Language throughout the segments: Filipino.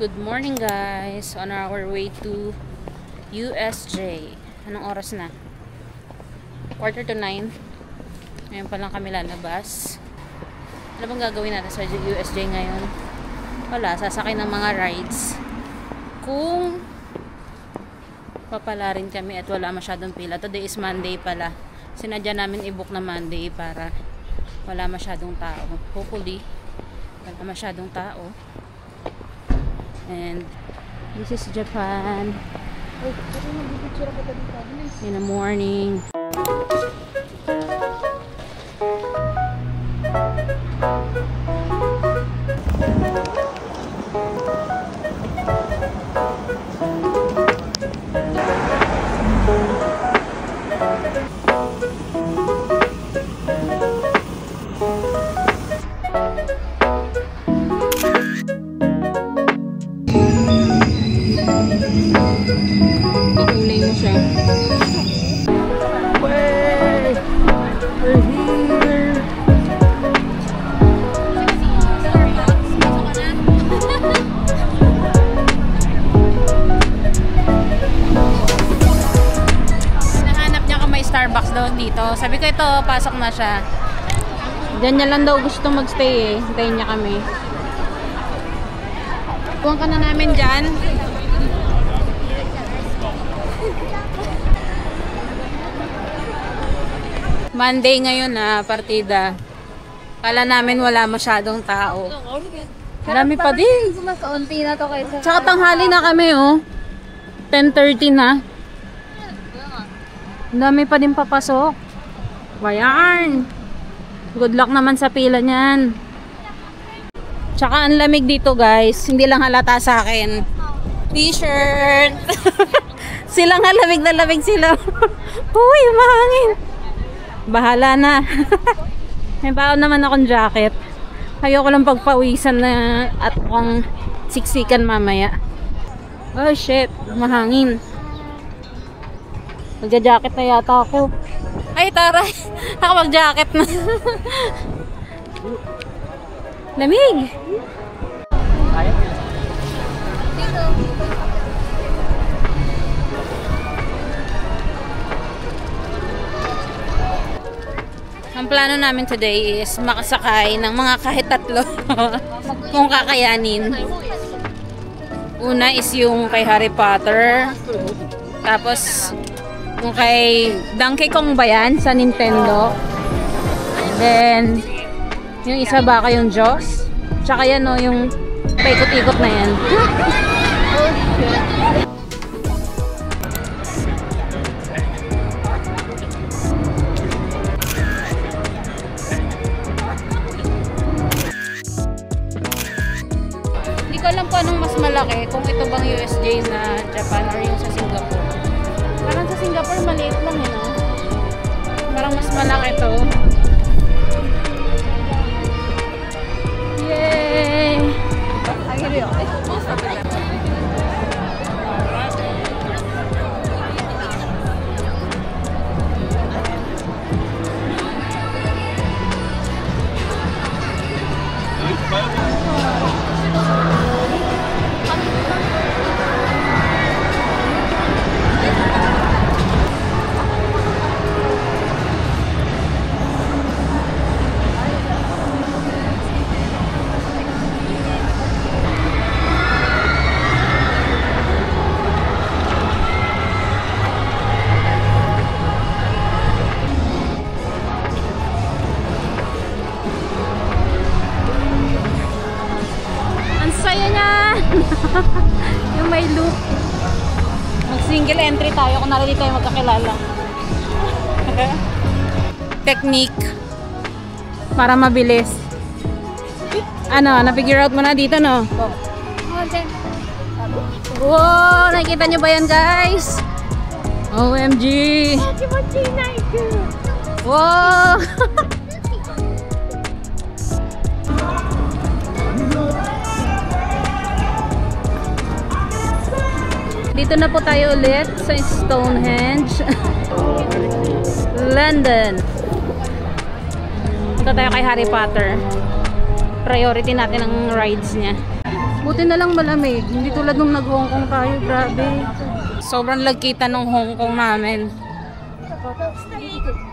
Good morning guys. On our way to USJ. Anong oras na? 8:45. Ngayon pa lang kami lalabas. Ano bang gagawin natin sa USJ ngayon? Wala, sasakay ng mga rides. Kung papala rin kami at wala masyadong pila. Today is Monday pala. Sinadya namin i-book na Monday para wala masyadong tao. Hopefully, wala masyadong tao. And this is Japan in the morning. Pakulay mo siya. Way! We're here! Nahanap niya kung may Starbucks daw dito. Sabi ko ito, pasok na siya. Diyan niya lang daw gusto magstay eh. Hintayin niya kami. Buwan ka na namin dyan. Monday ngayon na partida. Kala namin wala masyadong tao. Marami pa din. Mas kaunti na to kaysa... Tsaka tanghali na kami oh. 10:30 na. Dami pa din papasok. Bayan. Good luck naman sa pila niyan. Tsaka ang lamig dito guys. Hindi lang halata sa akin. T-shirt. Silang lamig na lamig sila. Uy, mahangin. Bahala na. May baon naman akong jacket. Ayoko lang pagpawisan na at akong siksikan mamaya. Oh shit, mahangin. Magja-jacket na yata ako. Ay taray, ako mag-jacket na. Lamig. Ang plano namin today is makasakay ng mga kahit tatlo kung kakayanin. Una is yung kay Harry Potter. Tapos yung kay Donkey Kong ba yan sa Nintendo. Then yung isa baka yung Jaws. Tsaka yan o yung paikot-ikot na yan. Hindi ko alam kung anong mas malaki, kung ito bang USJ na Japan or yung sa Singapore. Parang sa Singapore maliit lang eh, no? Parang mas malaki to. Yay! Yung may loop. Mag single entry tayo kung narinig tayo magkakilala. Technique para mabilis. Ano, na-figure out mo na dito, no? Wow, nakikita nyo ba yan, guys? OMG! Wow! Dito na po tayo ulit sa Stonehenge, London. Punta tayo kay Harry Potter. Priority natin ang rides niya. Buti na lang malamig. Hindi tulad nung nag-Hong Kong tayo. Grabe. Sobrang lagkita ng Hong Kong namin.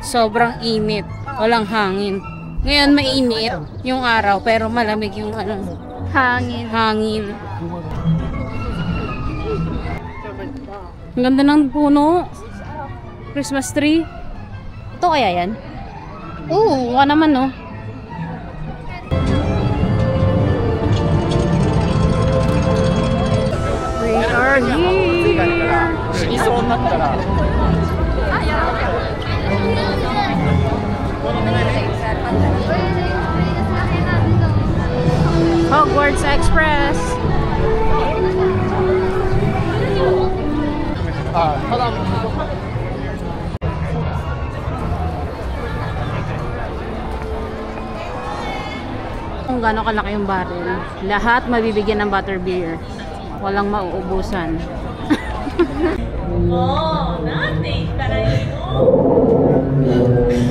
Sobrang init. Walang hangin. Ngayon mainit yung araw pero malamig yung hangin. Ang ganda ng puno. Christmas tree. Ito kaya yan? Oo, mukha naman no. We are here. Hogwarts Express. Kung gaano kalaki yung barrel, lahat mabibigyan ng butterbeer. Walang mauubusan.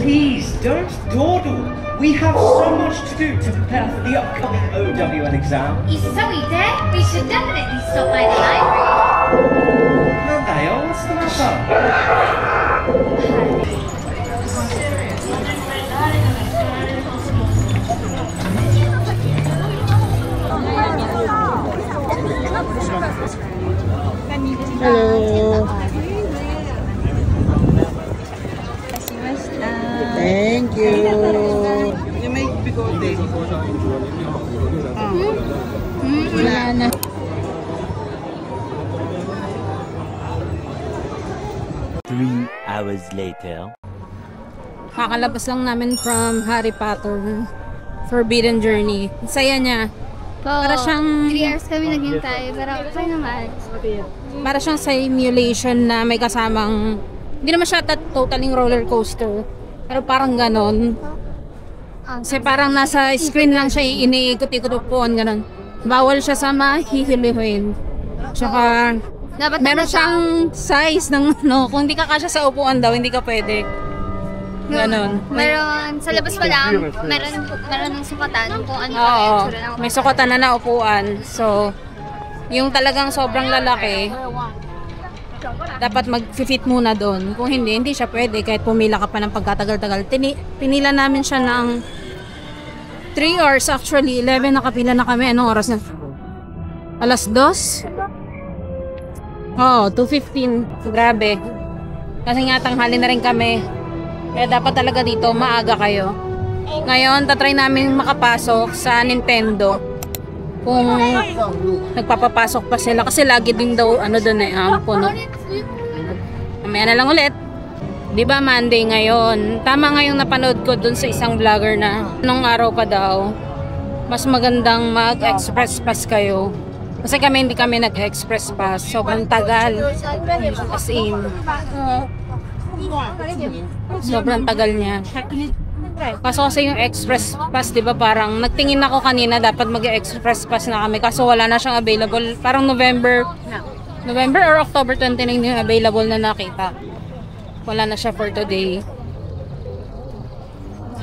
Please don't dawdle. We have so much to do to prepare for the upcoming OWL exam. 急いで We should definitely stop by the library. なんだよ、what's the matter? Hello. Thank you. You make bigote. Wala na. Three hours later. Kakalabas lang namin from Harry Potter Forbidden Journey. Saya niya. Para siyang 3 hours kami naghintay, pero okay naman. para siyang simulation na may kasamang, hindi naman siya totaling roller coaster, pero parang ganon. Kasi parang nasa screen lang siya, iniikot-ikot upuan, ganon. Bawal siya sa mahihilihin. Tsaka Dapat meron siyang size ng kung hindi ka kasya sa upuan daw, hindi ka pwede. Ganon. Meron, sa labas pa lang, meron ng sukatan kung ano pa Oo, yung tsura ng may sukatan na naupuan. So, yung talagang sobrang lalaki, dapat mag-fit muna doon. Kung hindi, hindi siya pwede kahit pumila ka pa ng pagkatagal-tagal. Pinila namin siya ng 3 hours actually. 11 nakapila na kami. Anong oras na? Alas 2? Oo, 2:15. Grabe. Kasi nga tanghali na rin kami. Kaya dapat talaga dito maaga kayo. Ngayon, tatry namin makapasok sa Nintendo. Kung nagpapapasok pa sila. Kasi lagi din daw, doon puno. Mamaya na lang ulit. Di ba Monday ngayon? Tama nga yung napanood ko dun sa isang vlogger na nung araw pa daw, mas magandang mag-express pass kayo. Kasi kami hindi kami nag-express pass. Sobrang tagal. As in. Sobrang tagal niya. Kaso kasi yung express pass, di ba parang nagtingin ako kanina dapat mag-express pass na kami. Kaso wala na siyang available. Parang November or October 29 yung available na nakita. Wala na siya for today.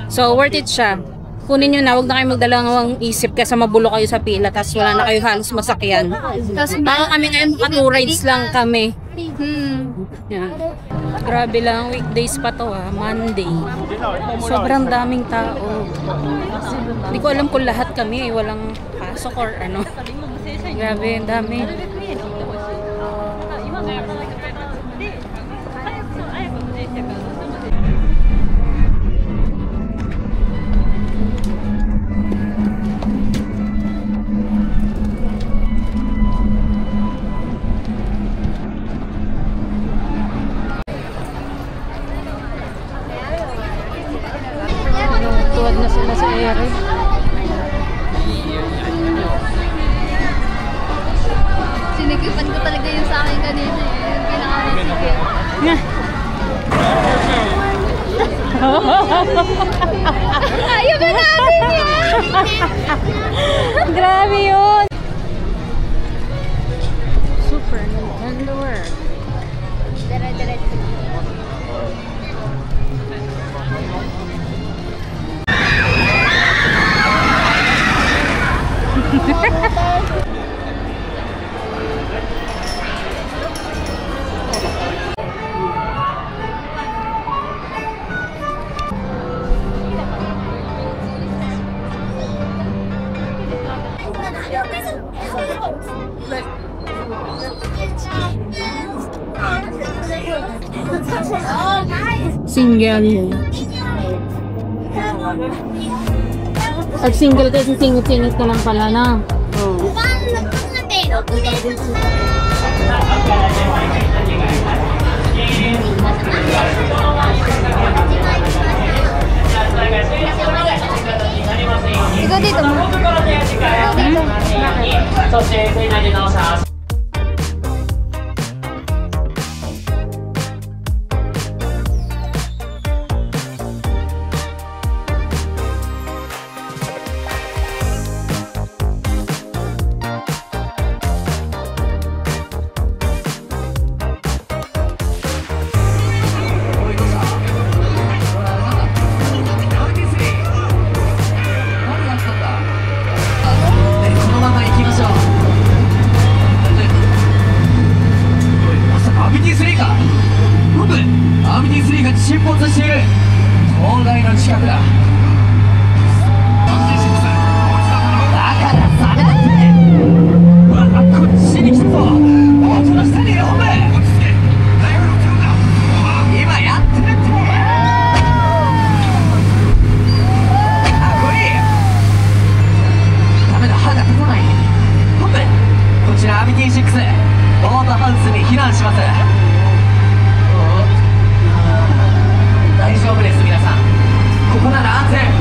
So worth it siya. Kunin nyo na, huwag na kayo magdalawang isip kasi mabulo kayo sa pila tapos wala na kayo halos masakyan. Tapos baka kami ngayon maka 2 rides lang kami. Yan. Grabe lang, weekdays pa to Monday. Sobrang daming tao. Hindi ko alam kung lahat kami walang pasok or ano. Grabe, ang dami. Tuwad na sila sa ere. Sinigipan ko talaga yun sa akin kanina yung pinakamasigit. Ayaw ba natin yan? Grabe yun! Super Nintendo World. Dire-diretso. Single. Pag single kasi singit-singit ka lang pala na. Oo. Ikaw dito mo. Ikaw dito. Bakit?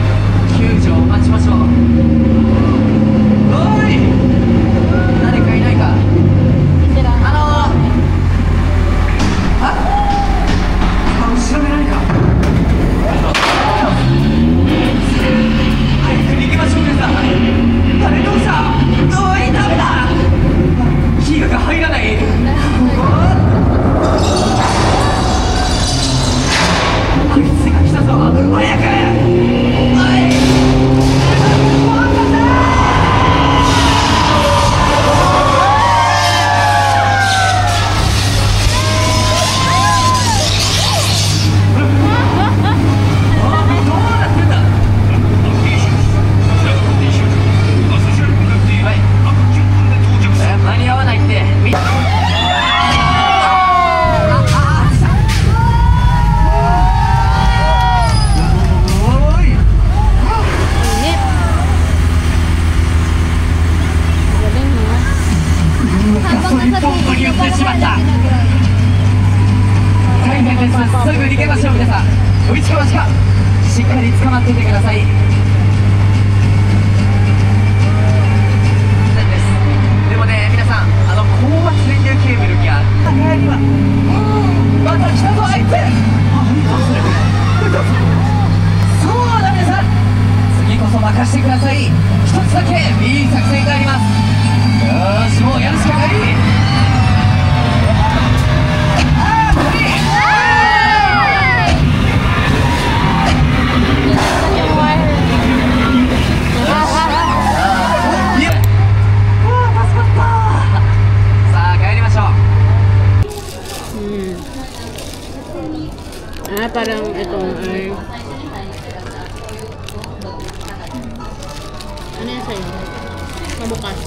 Parang ito ay ano yan sa'yo? Mabukas.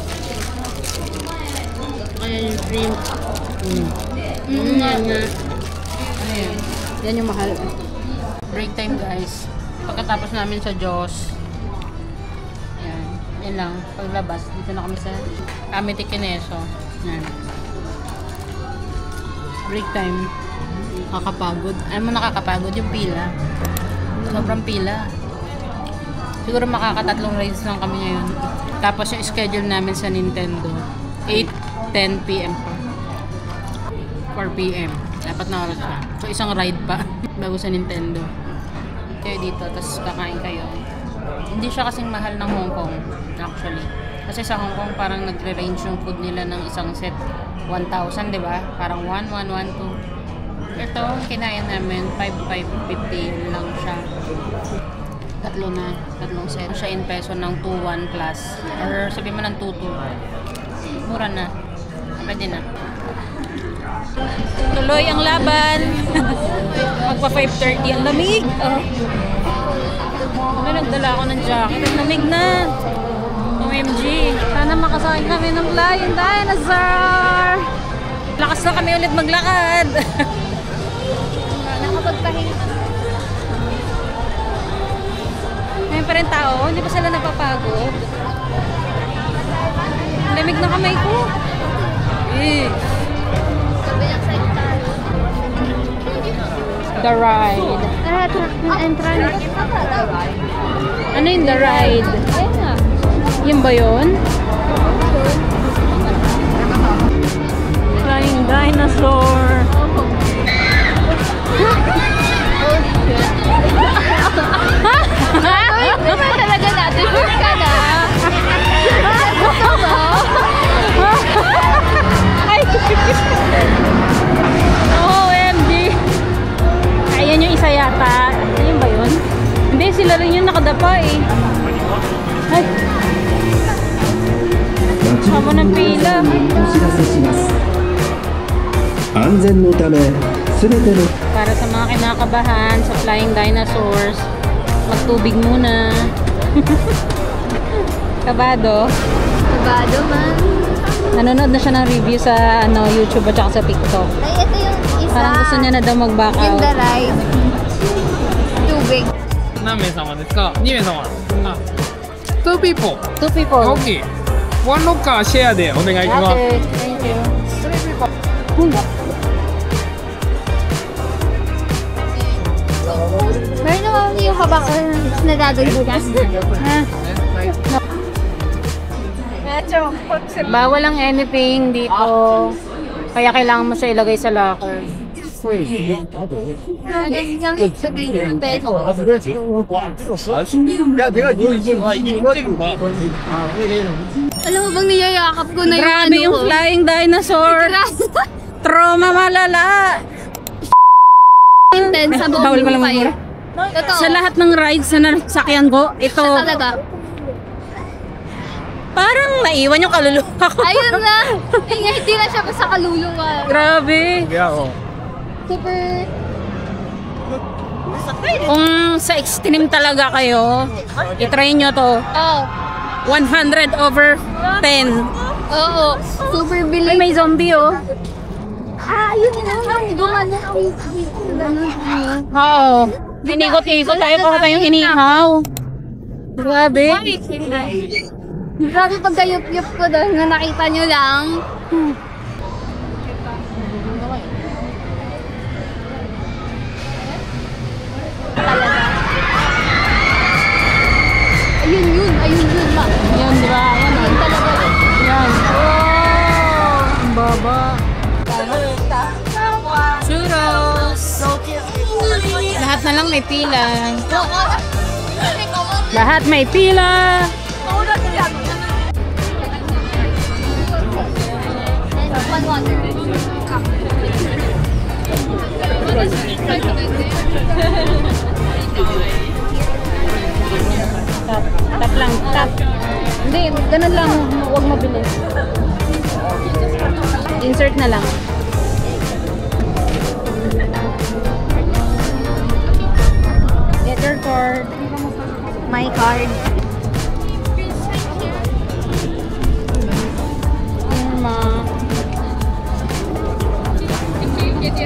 Kaya yung shrimp. Yan nga. Yan yung mahal. Break time guys. Pagkatapos namin sa Diyos. Yan lang. Paglabas. Dito na kami sa Amity Kineso. Yan. Break time. Nakakapagod. Alam mo nakakapagod yung pila. Sobrang pila. Siguro makakatatlong rides lang kami ngayon. Tapos yung schedule namin sa Nintendo 8:10 PM pa. 4 PM. Dapat na oras pa. So isang ride pa bago sa Nintendo. Kayo dito, tapos kakain kayo. Hindi siya kasing mahal ng Hong Kong actually. Kasi sa Hong Kong parang nagre-range yung food nila ng isang set 1,000, 'di ba? Parang 1, 1, 1, 2. Ito, kinain namin 5,550 lang siya. Tatlong set. Siya in peso ng 2,1 plus. Or sabi mo ng 2,2. Mura na. Pwede na. Tuloy ang laban. Magpa 5:30 ang lamig. Nagdala ako ng jacket. Ang lamig na. OMG. Sana makasakit kami ng flying dinosaur. Lakas na kami ulit maglakad. Nakapagpahinga. pa rin tao. Hindi pa sila napapagod. Lamig na kamay ko. Eh. Kabilang side tayo. The ride. Tara, yung entrance. Ano yung the ride? Ayun nga. Yun ba yun? Flying dinosaur. Ay, di ba talaga natin? Sure ka na? Ay! OMG! Ayan yung isa yata. Ayun ba yun? Hindi, sila rin yung nakadapa eh. Ay! Haba ng pila. お知らせします。安全のため、すべての Para sa mga kinakabahan sa flying dinosaurs, magtubig muna. Kabado. Kabado man. Nanonood na siya ng review sa YouTube at saka sa TikTok. Ay, ito yung isa. Parang gusto niya na daw mag-back Yung out. the ride. Tubig. 何名様ですか2名様あ2 people Two people. OK ワンロッカーシェアでお願いします Okay, thank you. Meron naman yung habang nadadagdagan. Bawal ang anything dito. Kaya kailangan mo siya ilagay sa locker. Alam mo bang niyayakap ko na yung Grabe yung ko? flying dinosaur. Trauma malala. Intense sa buong Bawal pala buhay. magmura. Totoo. Sa lahat ng rides na nasakyan ko, ito Talaga. parang naiwan yung kaluluwa ko. Ayun na. Hindi na siya basta kaluluwa. Grabe. Super. Kung sa extreme talaga kayo, itry nyo to. Oh. 100 over 10. Oo. Super Ay, bilis. may zombie oh. Ah, yun na. Gumano. Oo. Inikot-ikot tayo pa tayong inihaw. Grabe. Grabe pagkayup-yup ko doon na nakita nyo lang. Ayun yun ma. Yan, di ba? Ayan Ayun oh. talaga. Yan. Oh, ang baba. Churros. Lahat na lang may pila. Lahat may pila. One water. Tap. Tap lang. Tap. Hindi, ganun lang. Huwag mabilis. Insert na lang. Get your card. My card. Irma. Thank you.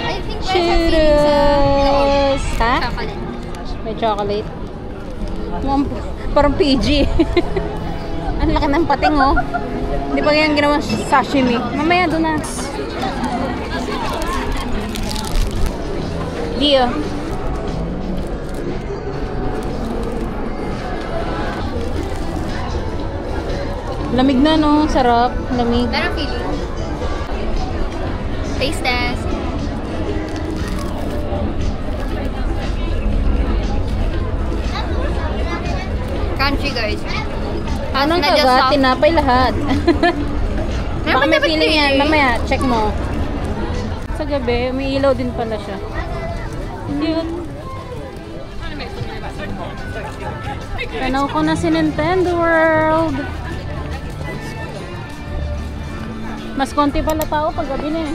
I think Churros. Ha? chocolate. May chocolate. Parang PG. Ang laki ng pating oh. Hindi pa yan ginawa sashimi. Mamaya doon na. Dio. Lamig na no. Sarap. Lamig. Meron feeling. Taste test. Crunchy guys. Anong Medyo taga? soft. Tinapay lahat. Baka may dapat feeling yan. creamy. Mamaya, check mo. Sa gabi, may ilaw din pala siya. Cute. Tanaw ko na si Nintendo World. Mas konti pala tao pag gabi na eh.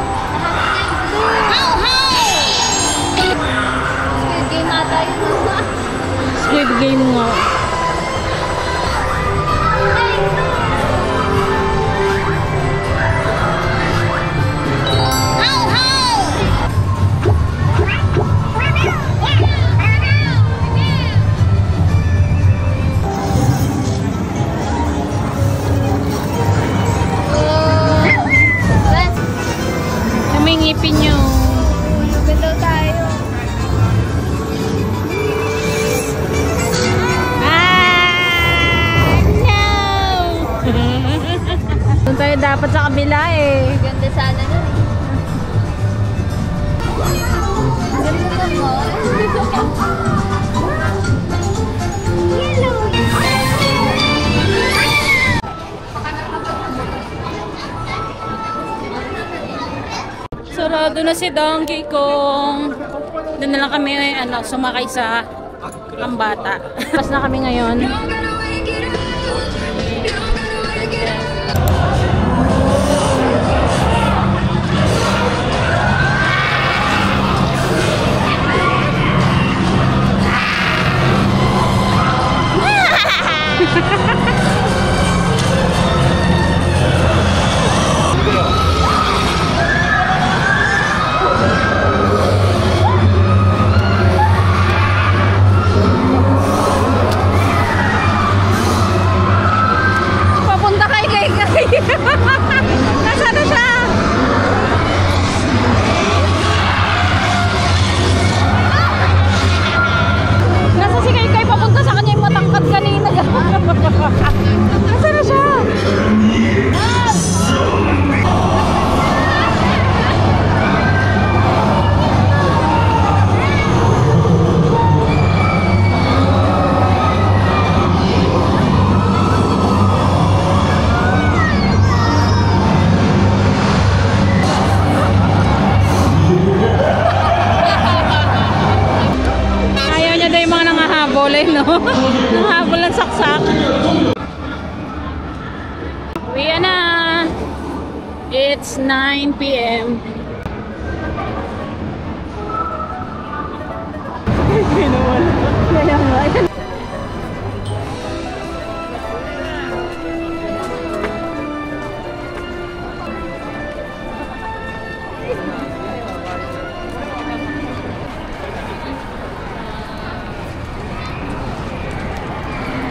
dapat sa kabila eh. Ganda sana nun eh. Ganda naman. Sarado na si Donkey Kong. Doon na lang kami sumakay sa Pambata. Pas na kami ngayon. Nasaan na siya? Nasa si Kay papunta sa kanya yung matangkad kanina. Nasaan na siya? No? Nanghabol ng saksak. Uwi na. It's 9 p.m.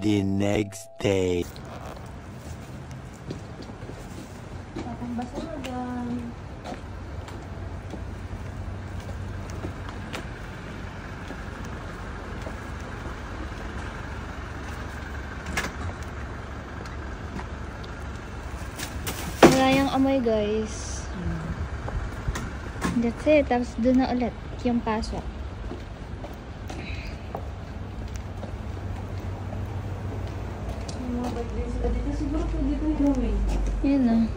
The next day. Wala yung amoy guys. That's it. Tapos doon na ulit yung pasok. Yan na.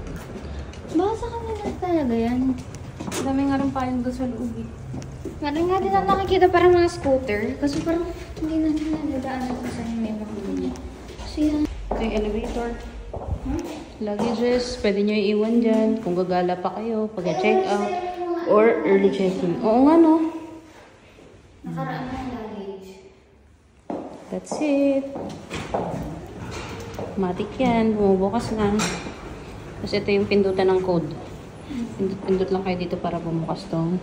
Baka sa kanila talaga yan. Dami nga rin payong doon sa loob. Meron nga din ako nakikita parang mga scooter. Kasi parang hindi natin nadadaanan kung saan may mga ganyan. So yan. Ito yung elevator. Luggages, pwede nyo iiwan dyan kung gagala pa kayo pag-check out or early check-in. Oo nga no. Nakaraan na yung luggage. That's it. Matik yan. Bumubukas na. Tapos ito yung pindutan ng code. Pindot lang kayo dito para bumukas tong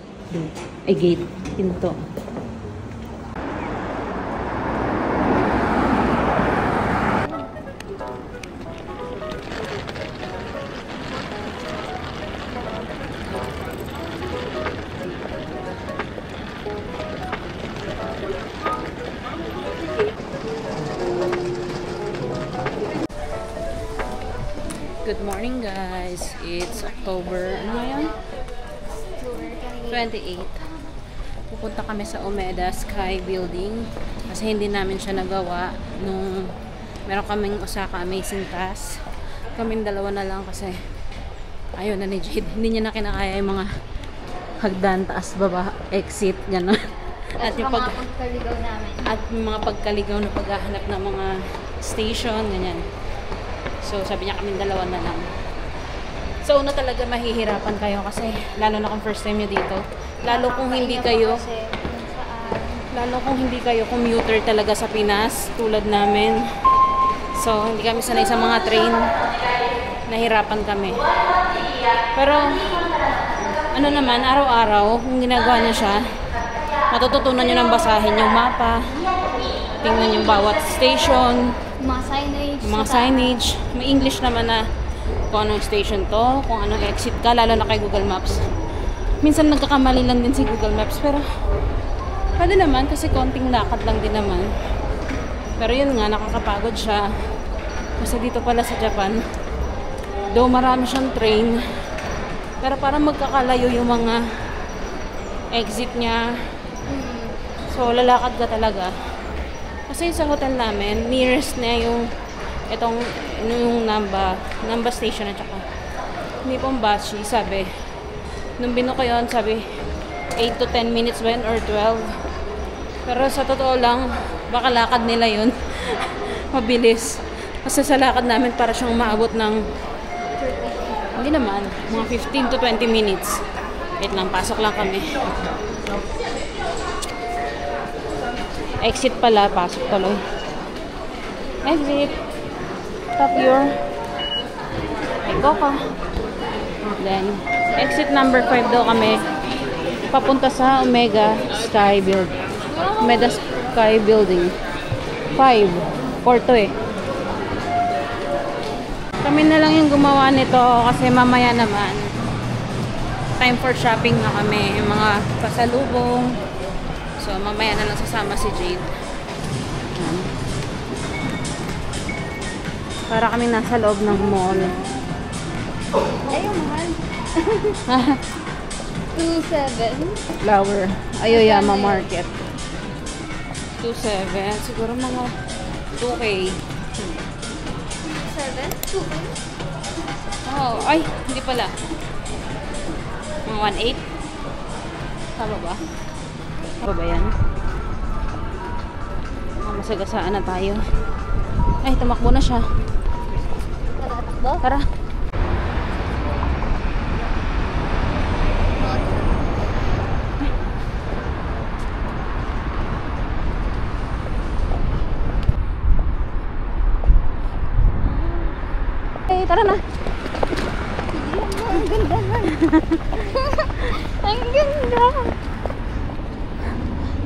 gate. Pinto. Good morning guys. It's October, ano ngayon? 28. Pupunta kami sa Umeda Sky Building kasi hindi namin siya nagawa nung meron kaming Osaka Amazing Pass. Kaming dalawa na lang kasi ayun na ni Jade. Hindi niya na kinakaya yung mga hagdan, taas, baba, exit, gano'n. At yung mga pagkaligaw namin. At yung mga pagkaligaw na paghahanap ng mga station, ganyan. So, sabi niya kaming dalawa na lang. So, una talaga mahihirapan kayo kasi lalo na kung first time nyo dito. Lalo kung hindi kayo commuter talaga sa Pinas tulad namin. So, hindi kami sanay sa mga train. Nahirapan kami. Pero, ano naman, araw-araw, kung ginagawa niya siya, matututunan nyo ng basahin yung mapa, tingnan yung bawat station, Mga signage. May English naman na kung anong station to, kung anong exit ka, lalo na kay Google Maps. Minsan nagkakamali lang din si Google Maps, pero pwede naman kasi konting lakad lang din naman. Pero yun nga, nakakapagod siya. Kasi dito pala sa Japan, Though marami siyang train, pero parang magkakalayo yung mga exit niya. So, lalakad ka talaga. Kasi sa hotel namin, nearest na yung Namba station at saka Nipponbashi, sabi. Nung binuko yun, sabi 8 to 10 minutes ba yun or 12. Pero sa totoo lang, baka lakad nila yun. Mabilis. Kasi sa lakad namin para siyang maabot ng hindi naman, mga 15 to 20 minutes. Wait lang, pasok lang kami. Exit pala, pasok tuloy. Exit. Tap your. Ay, go ka. Then, exit number 5 daw kami. Papunta sa Omega Sky Building. Omega Sky Building. 5. 4 to eh. Kami na lang yung gumawa nito kasi mamaya naman time for shopping na kami, yung mga pasalubong. So mamaya na lang sasama si Jade. Para kami nasa loob ng mall. Ayun, mahal. 2.7. Flower. Ayoyama Market. 2.7. Siguro mga 2K. 2.7? Oh, ay, hindi pala. Mga 1.8. Tama ba? Tama ba yan? Masagasaan na tayo. Ay, tumakbo na siya. Tara, takbo? Tara. Ay, tara na. Ang ganda na. Ang ganda.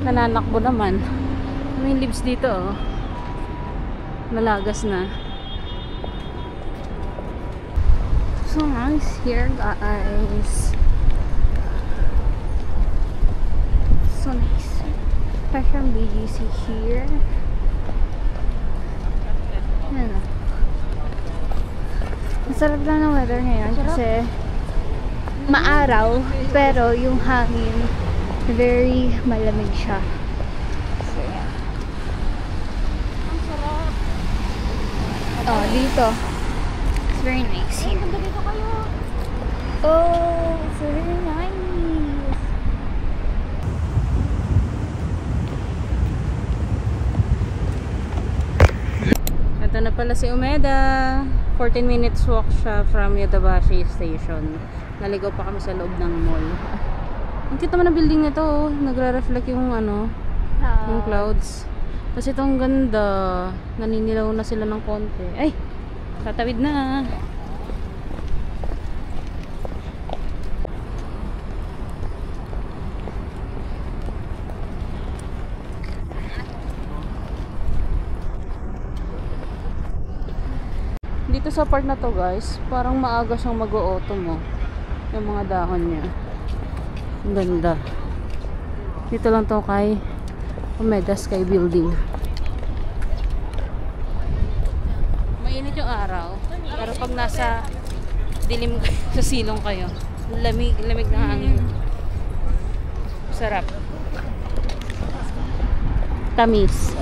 Nananakbo naman. May leaves dito, oh. Malagas na. So nice here, guys. So nice. Fashion BGC here. Ano? Masarap lang ng weather ngayon kasi maaraw, pero yung hangin very malamig siya. So, yeah. Ang sarap. Oh, dito. It's very nice here. Dito kayo. Oh, it's very nice. Ito na pala si Umeda. 14 minutes walk siya from Yodobashi Station. Naligaw pa kami sa loob ng mall. Ang cute naman ang building nito, oh. Nagre-reflect yung ano, yung clouds. Kasi itong ganda. Naninilaw na sila ng konti. Ay! Tatawid na. Dito sa part na to, guys, parang maaga siyang mag-o-autumn, oh. Yung mga dahon niya. Ang ganda. Dito lang to kay Omega Sky Building. Mainit yung araw, pero pag nasa dilim sa silong kayo, lamig ng hangin. Sarap. Tamis.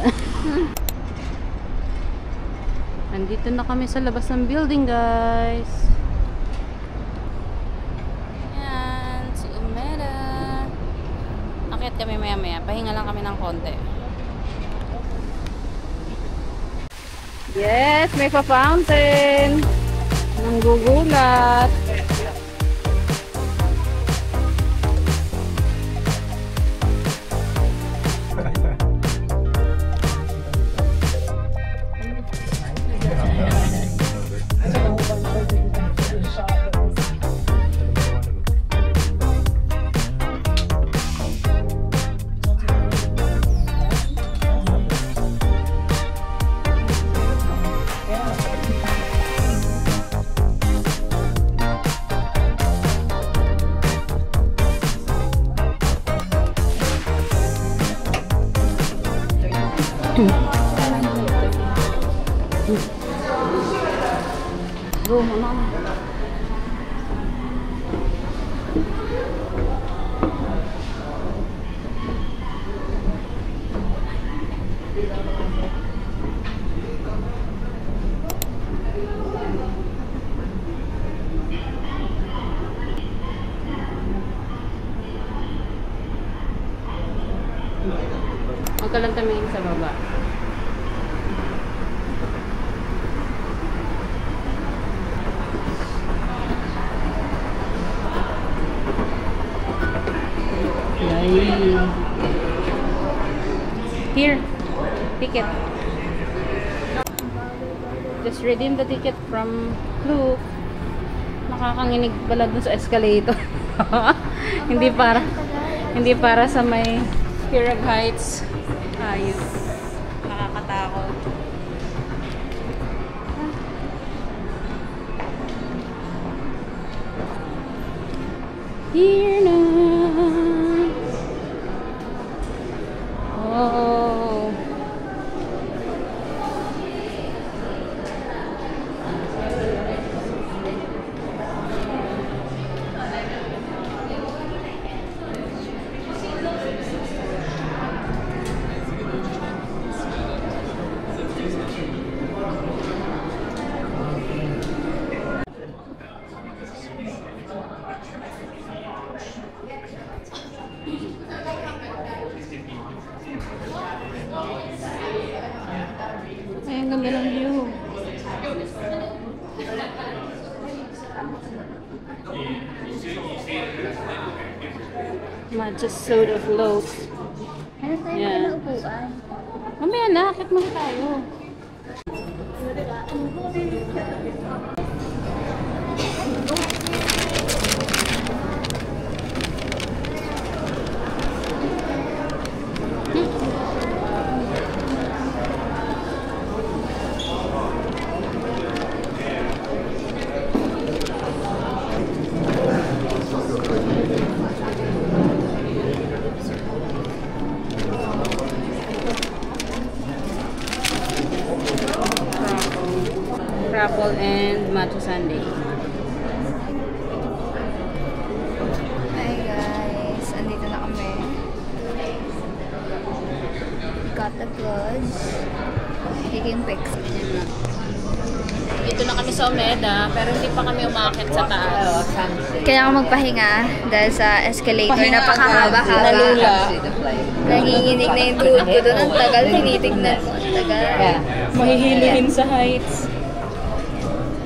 Nandito na kami sa labas ng building, guys. Ayan, si Umeda. Akyat kami maya-maya. Pahinga lang kami ng konti. Yes, may pa-fountain. Nanggugulat. go muna. Huwag ka lang tumingin sa baba. Here, ticket. Just redeem the ticket from Look. Nakakanginig pala dun sa escalator. hindi para sa may Kirag Heights. Ayos. Nakakatakot. Here na. Oh. Ay, ang ganda ng view. Matcha soda float. Ano tayo Yan. na upuan? Mamaya na, akit muna tayo. Apple and matcha sundae. Hi guys, andito na kami. Got the clothes. Taking pics. Dito na kami sa Omeda, pero hindi pa kami umakit sa taas. Kaya ako magpahinga dahil sa escalator. Napakahaba-haba. Nalula. Nanginginig na yung tuhod ko doon. Ang tagal, tinitignan ko. Ang tagal. Mahihilihin sa heights.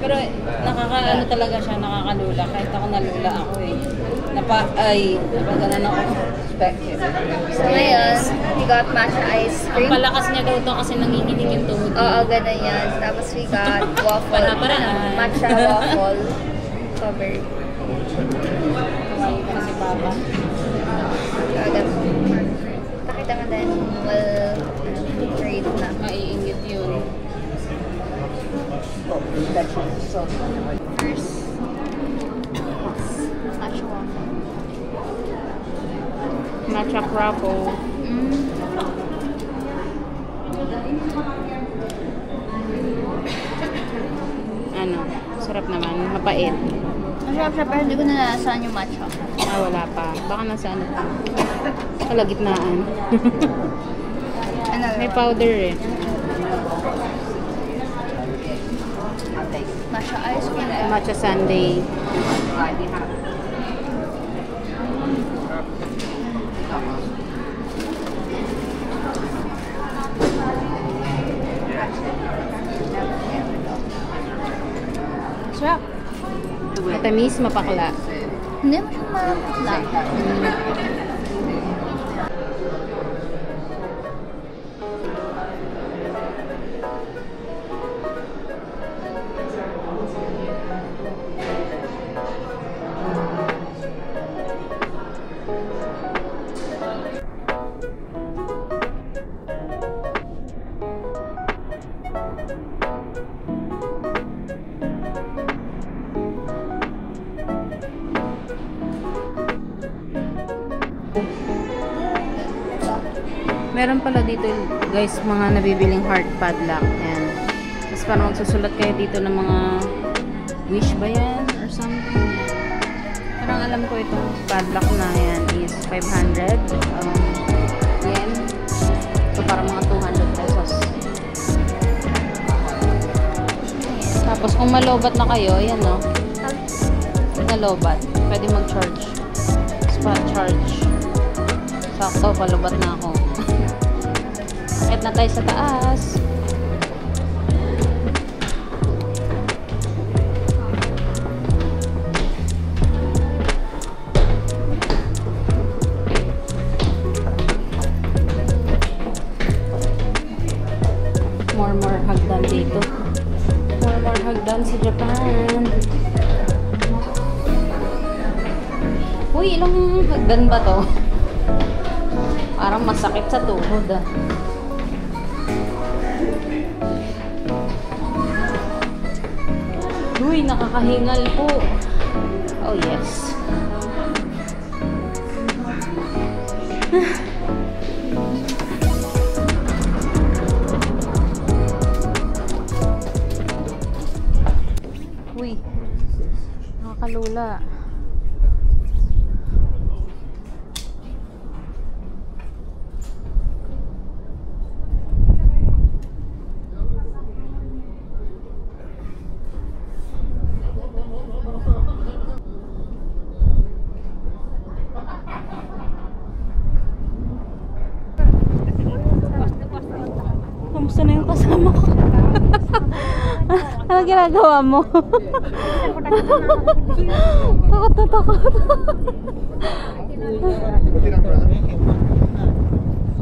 Pero nakakaano talaga siya, nakakalula. Kahit ako nalula ako eh. Napaganan ako. So ngayon, we got matcha ice Ang cream. palakas niya daw to kasi nanginginig yung tuhod. Oo, ganun yan. Tapos we got waffle. Para-paraan. Matcha waffle. Covered. Kumain pa si Papa. Agad. Pakita mo din. Well, trade na. Maiingit yun. First, matcha waffle. Matcha crapple. Ano? Sarap naman. Mapait. Masarap siya pero hindi ko na nalasahan yung matcha. Wala pa. Baka nasa ano pa. Kalagitnaan. Ano? May powder eh. Matcha ice cream. Matcha sundae. Sarap. Matamis, mapakla. Hindi mo siya mapakla. Meron pala dito guys mga nabibiling heart padlock. Ayan. Tapos parang magsusulat kayo dito ng mga Wish ba yan? Or something. Parang alam ko itong padlock na yan is 500 yen. So parang mga 200 pesos. Tapos kung malobat na kayo, ayan no. Nalobat. Pwede mag-charge. Spot charge. Sakto, palobat na ako. Akit na tayo sa taas. More hagdan dito. More hagdan sa Japan. Uy, ilang hagdan ba to? Parang masakit sa tuhod ah. Uy, nakakahingal po. Oh yes. Uy, nakakalula. Kamusta na yung kasama ko? Ano ginagawa mo? Takot na takot.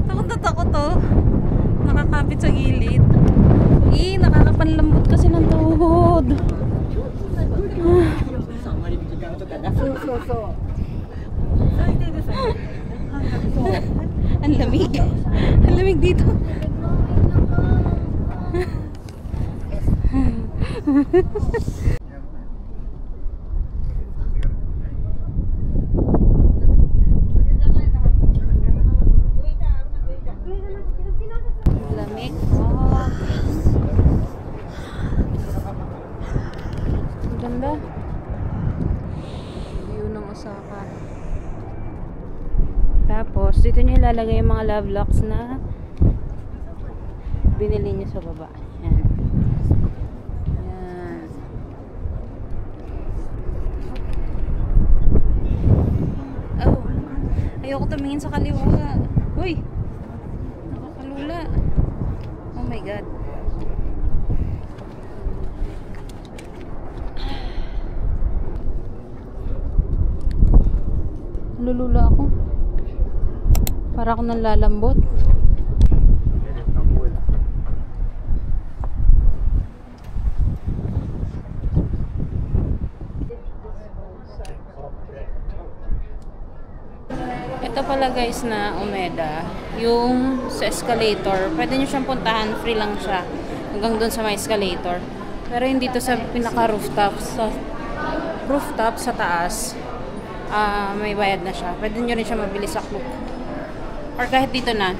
Takot na takot oh. Nakakapit sa gilid. Nakakapanlambot kasi ng tuhod. Ang lamig. Ang lamig dito. Lamig. Oh. Ganda. View ng Osaka. Tapos, dito nyo ilalagay yung mga love locks na binili nyo sa baba. Yan. Yan. Oh. Ayoko tumingin sa kaliwa. Uy! Nakakalula. Oh my God. Lulula ako. Para ako nang lalambot. Ito pala guys na Umeda, yung sa escalator, pwede nyo siyang puntahan, free lang siya hanggang dun sa may escalator. Pero hindi to sa pinaka rooftop, sa taas, may bayad na siya. Pwede nyo rin siya mabili sa Klook or kahit dito na.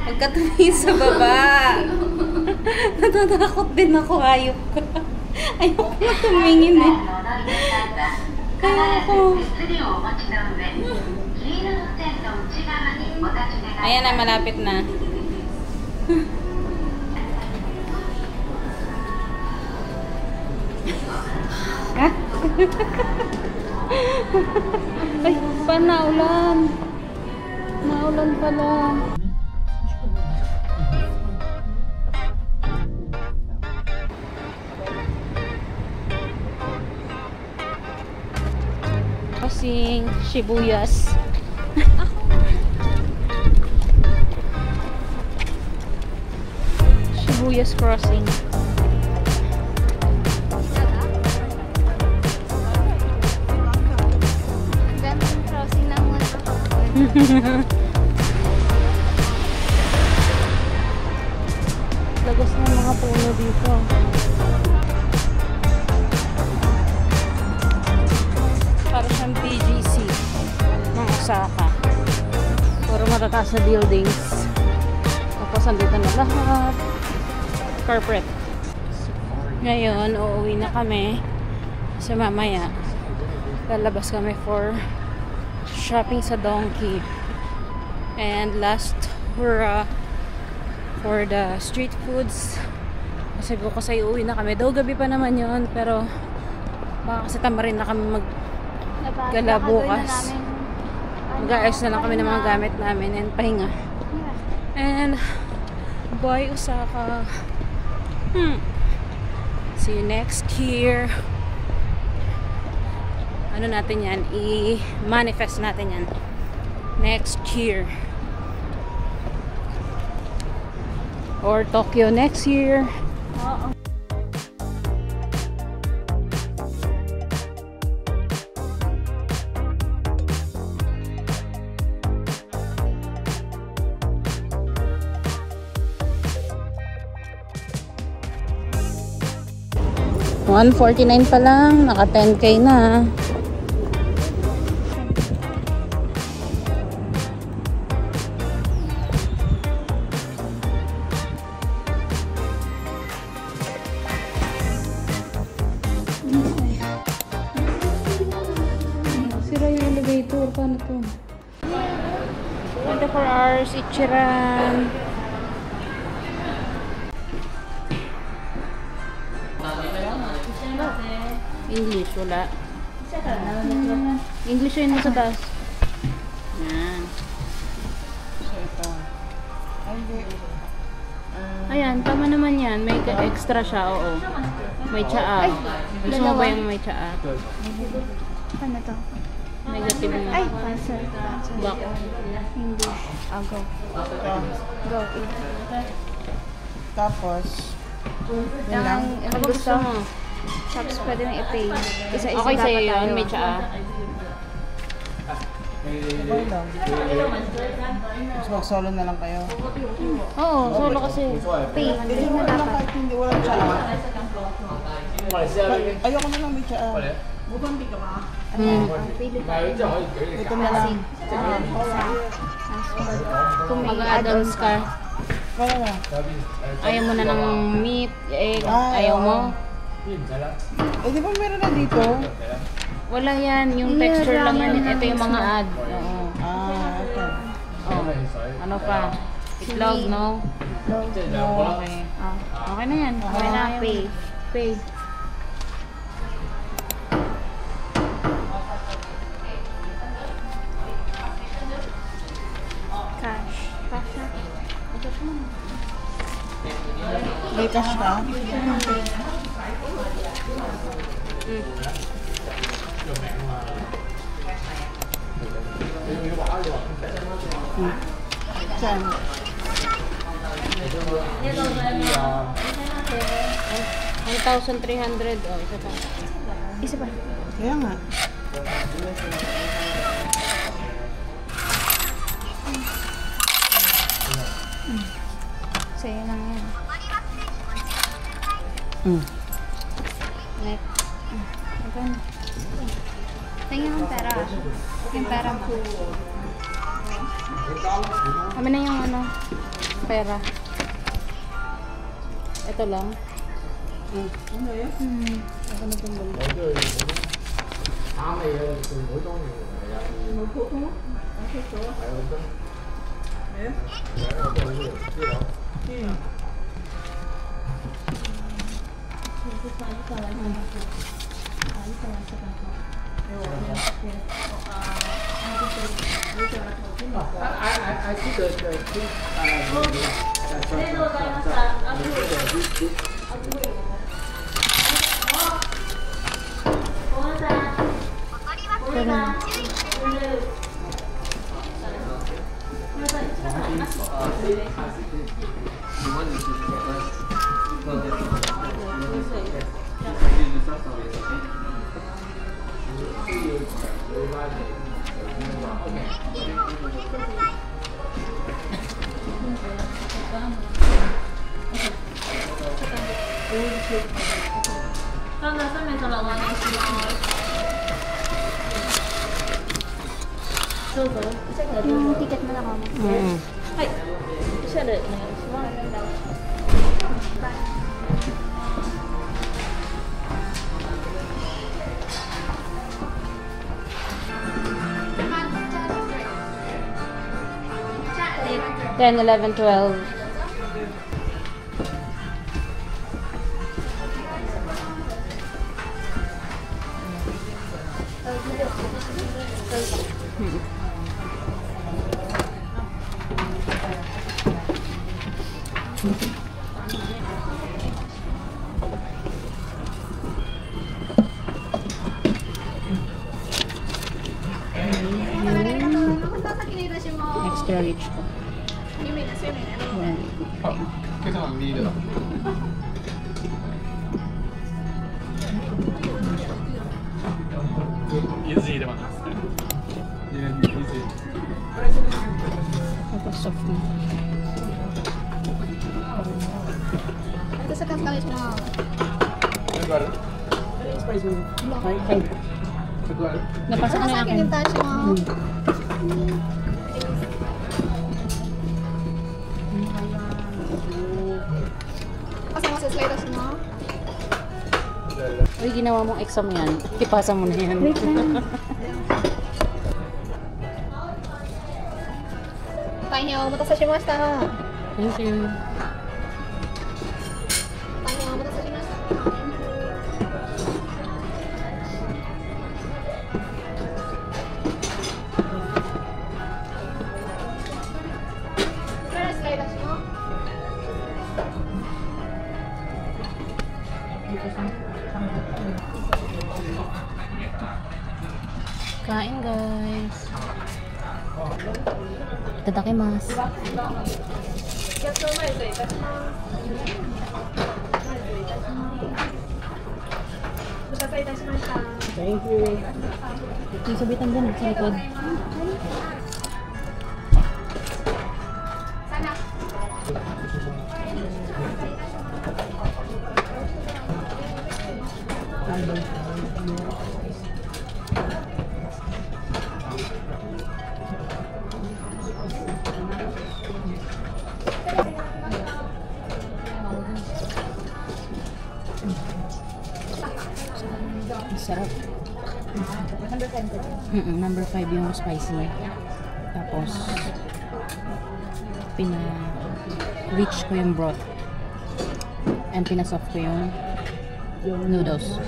Pagkatumingin sa baba. Natatakot din ako. Ayok ko na tumingin eh. Ayoko. Ayan na, malapit na. Ay, pa naulan. Naulan pala. Crossing Shibuyas. Shibuyas crossing. Gandang crossing lang muna ako. Lagos ng mga puno dito. Osaka. Puro matataas na buildings. Tapos andito na lahat. Corporate. Ngayon, uuwi na kami. Kasi mamaya, lalabas kami for shopping sa Donkey. And last, for the street foods. Kasi bukas ay uuwi na kami. Daw gabi pa naman yun, pero baka kasi tamarin na kami maggala bukas. Mag-aayos na lang kami ng mga gamit namin and pahinga. And bye Osaka. See you next year. Ano natin yan? I-manifest natin yan. Next year. Or Tokyo next year. Oo. $149 pa lang, naka 10K na. Sira yung elevator, paano to? 24 hours, Ichiran. English, wala. English yun mo sa taas. Yan. So, ito. Ayan, tama naman yan. May extra siya, oo. May tsaa. Gusto mo ba yung may tsaa? Ano to? Negative mo. Ay, cancel. Back. English. Go. Go. Tapos, yun lang. Ang gusto mo. Tapos pwede mo i-pay. Isa-isa Okay dapat sa'yo yun, tayo. may tsaa. Okay lang. Mas mag-solo na lang kayo. Oo, solo kasi. Pay. Hindi mo dapat. Kahit hindi walang tsaa. Ayoko na lang may tsaa. Ito na lang. Kung mag-add-ons ka, Wala na. ayaw mo na ng meat, egg, ayaw mo. Eh, di ba meron na dito? Wala yan, yung texture lang yan. Ito yung mga add. Oo. Okay. Oh. Ano pa? Itlog, no? Okay. Okay na yan. Okay na. Pay. Pay. Cash. Cash na. May cash ka? Saan? 1,300. Oh, isa pa. Isa pa. Kaya nga. Sa'yo lang yan. Next. Magkano? Tingnan yung pera. Yung pera mo. Kami na yung ano, pera. Ito lang. Yung ticket mo na ako. Mm. Ten, 11, 12. Extra rich ko. Yan. 今朝のビールだ。柚子入れます。Tapos soft na. Ito sa kaskalis mo. Napasok na yung akin. Yung touch mo. Pasama sa sliders mo. Uy, ginawa mong exam yan. Ipasa mo na yan. Wait lang. Tayo, matasashimashita. Thank you. Tayo, matasashimashita. Pero sliders mo. Kain guys. Itadakimasu. Thank you. Yung sabitan din sa likod. Sarap. Number 5 yung spicy. Tapos pina-rich ko yung broth. And pinasoft ko yung noodles.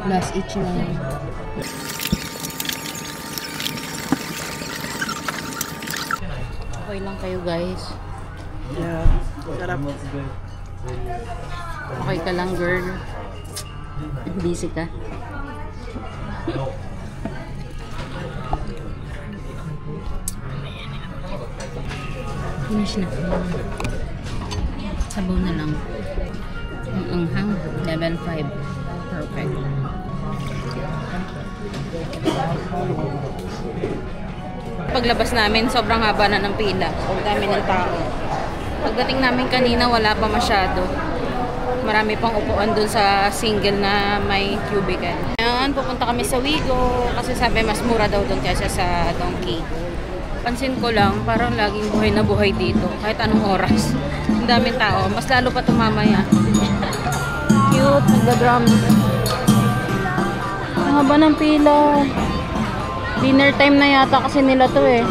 Last each lang. Okay lang kayo guys. Yeah, sarap. Okay ka lang girl. Busy ka. Finish na. Sabaw na lang. Ang anghang. Level 5. Perfect. Paglabas namin, sobrang haba na ng pila. Ang dami ng tao. Pagdating namin kanina, wala pa masyado. Marami pang upuan dun sa single na may cubicle. Ngayon, pupunta kami sa Wigo kasi sabi mas mura daw dun kaysa sa Donkey. Pansin ko lang, parang laging buhay na buhay dito. Kahit anong oras. Ang daming tao. Mas lalo pa tumamaya. Cute. Nagda-drum. Ang haba ng pila. Dinner time na yata kasi nila to eh.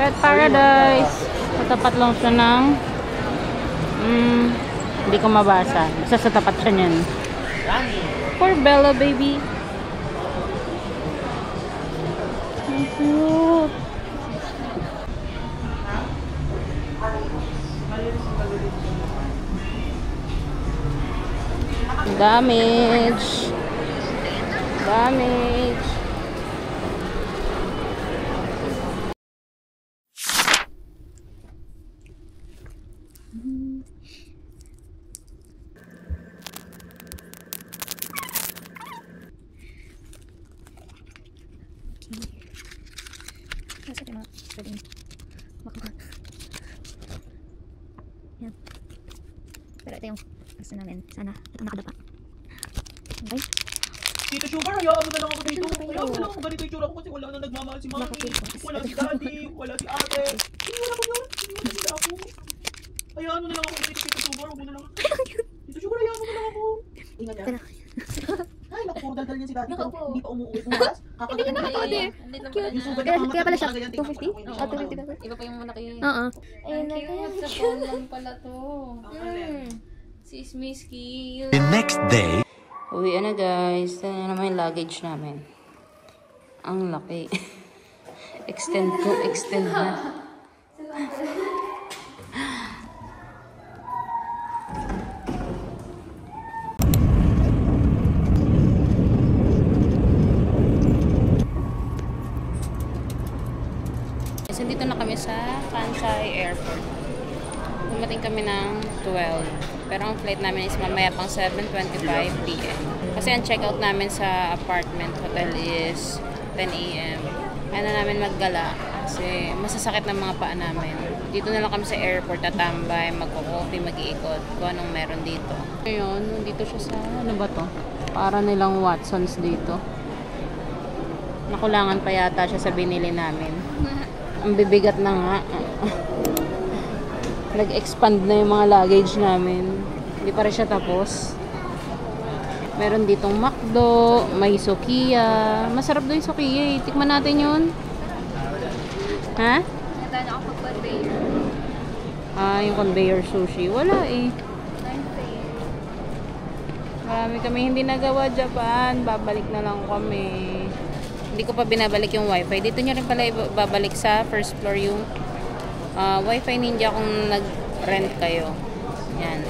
Pet Paradise. Katapat lang siya ng hindi ko mabasa. Isa sa tapat siya niyan. For Bella baby. Ang cute. Damage. Damage. Yan. Pero ito yung gusto namin. Sana itong nakadapa. Okay. Tito Sugar, hayaan mo na lang ako dito. Hayaan mo lang ako ganito yung tsura ko kasi wala na nagmamahal si Mami. Wala si Daddy, wala si Ate. Iniwan ako yun. Iniwan nila ako. Hayaan mo na lang ako dito, Tito Sugar. Huwag mo na lang. Tito Sugar, hayaan mo na lang ako. Ingat yan. Ay, naku, puro daldal niya si Daddy. Hindi pa umuwi. Umuwas. Kakagayan na tayo. Kaya pala siya 250? 250 daw. Iba pa yung malaki. Oo. Ayun na yun. Sa phone lang pala to. Sis Miss cute. The next day. Uwi na guys. Ito na naman yung luggage namin. Ang laki. Extend na. So, dito na kami sa Kansai Airport. Dumating kami ng 12. Pero ang flight namin is mamaya pang 7:25 p.m. Kasi ang checkout namin sa apartment hotel is 10 a.m. Kaya na namin maggala kasi masasakit ng mga paa namin. Dito na lang kami sa airport, tatambay, magko-coffee, mag-iikot kung anong meron dito. Ngayon, dito siya sa, ano ba to? Para nilang Watsons dito. Nakulangan pa yata siya sa binili namin. Ang bibigat na nga. Nag-expand na yung mga luggage namin. Hindi pa rin siya tapos. Meron ditong McDo, may Sukiya. Masarap doon yung Sukiya eh. Tikman natin yun. Ha? Nagkano ako pag-conveyor. Ah, yung conveyor sushi. Wala eh. Marami kami hindi nagawa Japan. Babalik na lang kami. Hindi ko pa binabalik yung wifi. Dito nyo rin pala babalik sa first floor yung Wi-Fi Ninja kung nag-rent kayo. Yan.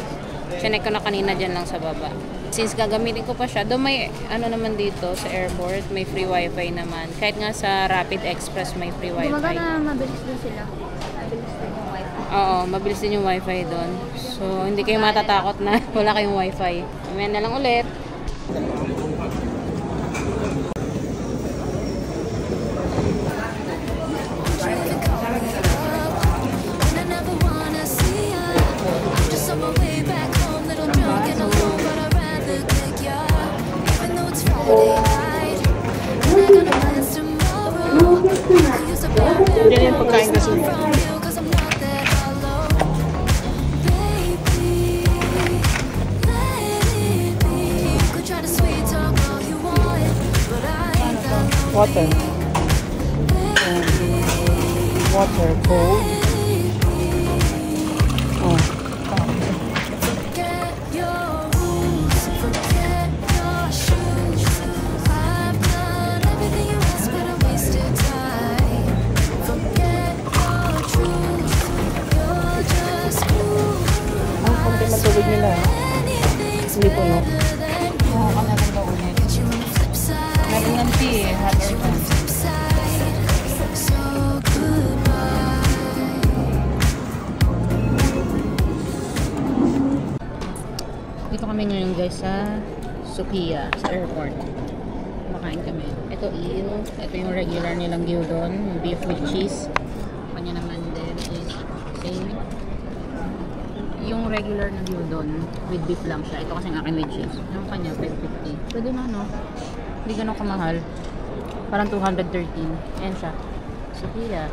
Chinek ko na kanina dyan lang sa baba. Since gagamitin ko pa siya, doon may ano naman dito sa airport, may free Wi-Fi naman. Kahit nga sa Rapid Express may free Wi-Fi. Gumagana mabilis din sila. Mabilis din yung wifi. Oo, mabilis din yung Wi-Fi doon. So, hindi kayo matatakot na wala kayong Wi-Fi. Amen na lang ulit. Diyan yung pagkain kasi. Water. Water, cold. Oh. Matulog nila. Hindi po, no? Oo, ka na lang daw ulit. Meron ng tea eh, hot or cold. Dito kami ngayon guys sa Sukiya, sa airport. Makain kami. Ito ito yung regular nilang gyudon, yung beef with cheese. Kanya naman din is same. Yung regular na gyudon with beef lang siya. Ito kasi ang akin with cheese. Yung kanya 550. Pwede na no? Hindi ganun kamahal. Parang 213. Ayan siya. Sukiya.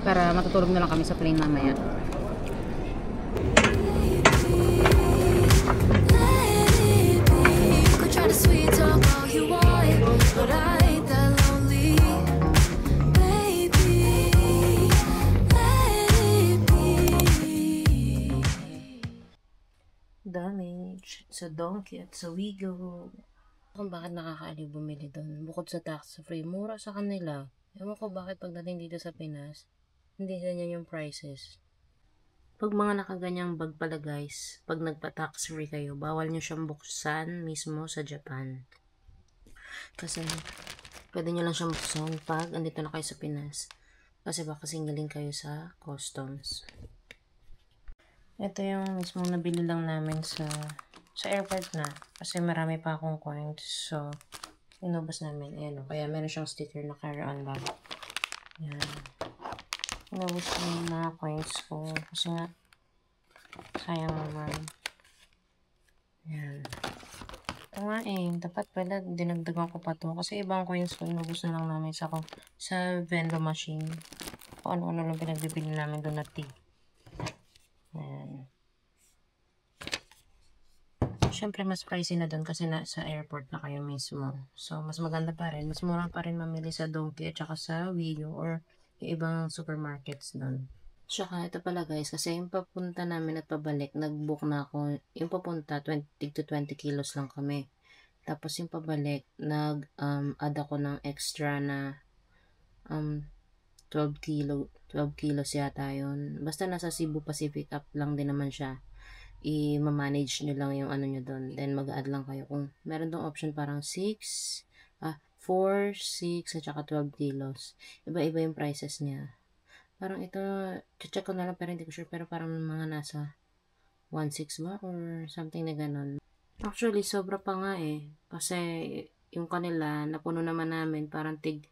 Para matutulog na lang kami sa plane mamaya. Damage sa Donkey at sa Wigo. Kung bakit nakakaaliw bumili doon. Bukod sa tax free, mura sa kanila. Ewan ko bakit pagdating dito sa Pinas, hindi ganyan yung prices. Pag mga nakaganyang bag pala guys, pag nagpa-tax free kayo, bawal nyo siyang buksan mismo sa Japan. Kasi pwede nyo lang siyang buksan pag andito na kayo sa Pinas. Kasi baka singilin kayo sa customs. Ito yung mismo nabili lang namin sa airport na. Kasi marami pa akong coins. So, inubos namin. Ayan o. Kaya meron siyang sticker na carry-on bag. Yan. Naubos ko yung mga coins ko. Kasi nga, sayang naman. Yan. Ito nga dapat pala dinagdagan ko pa to. Kasi ibang coins ko, inubos na lang namin sa vending machine. O ano-ano lang pinagbibili namin doon na tea. Yan. Siyempre, mas pricey na doon kasi sa airport na kayo mismo. So, mas maganda pa rin. Mas mura pa rin mamili sa Donkey at saka sa Wio or yung ibang supermarkets doon. Tsaka, ito pala guys, kasi yung papunta namin at pabalik, nag-book na ako. Yung papunta, 20 to 20 kilos lang kami. Tapos yung pabalik, nag-add ako ng extra na 12 kilos yata yun. Basta nasa Cebu Pacific up lang din naman siya. I-manage nyo lang yung ano nyo doon. Then mag-add lang kayo. Kung meron dong option parang 4, 6, at saka 12 kilos. Iba-iba yung prices niya. Parang ito, check ko na lang pero hindi ko sure. Pero parang mga nasa 1.6 ba? Or something na ganun. Actually, sobra pa nga kasi yung kanila, napuno naman namin parang tig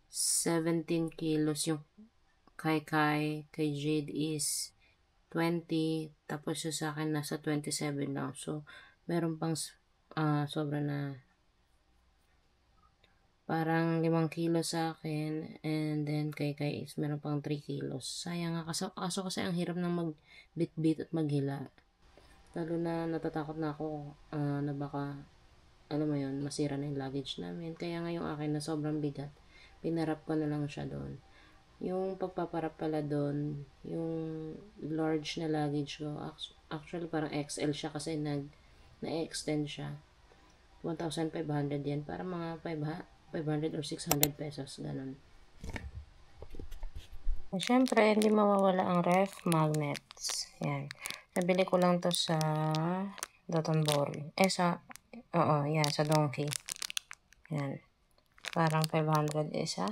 17 kilos yung kay Jade is 20, tapos yung sa akin nasa 27 lang. So, meron pang sobra na parang 5 kilo sa akin, and then kay is meron pang 3 kilos. Sayang nga, kaso kasi ang hirap ng magbit-bit at maghila. Lalo na natatakot na ako na baka, alam mo yun, masira na yung luggage namin. Kaya nga yung akin na sobrang bigat, pinarap ko na lang siya doon. Yung pagpaparap pala doon, yung large na luggage ko, actually parang XL siya kasi na-extend siya. 1,500 yan, para mga 500 or 600 pesos, ganun. Siyempre, hindi mawawala ang ref magnets. Yan. Nabili ko lang to sa Dotonbori. Sa Donkey. Yan. Parang 500 isa.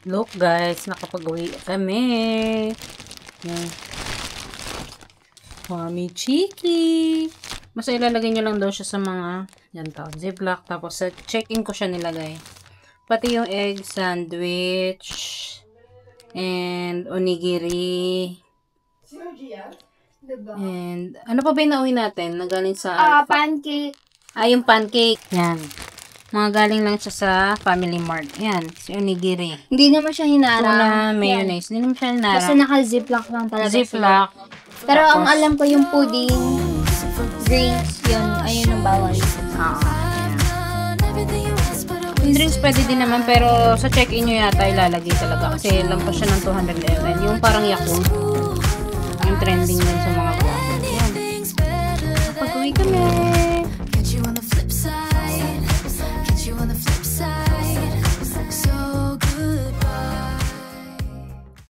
Look guys, nakapag-uwi kami. Yan. Mami Chiki. Basta ilalagay nyo lang daw siya sa mga ziplock. Tapos sa check-in ko siya nilagay. Pati yung egg sandwich and onigiri. And ano pa ba yung nauwi natin? Nagaling sa Pancake. yung pancake. Yan. Mga galing lang siya sa Family Mart. Yan, si onigiri. Hindi naman siya hinarang. Tuna, mayonnaise. Hindi naman siya hinarang. Basta naka-ziplock lang talaga. Ziplock. Pero ang alam ko yung pudding, drinks, ayun ang bawal. Yung drinks pwede din naman, pero sa check-in nyo yata ilalagay talaga. Kasi lampas siya ng 200 ml. Yung parang Yakult. Yung trending din sa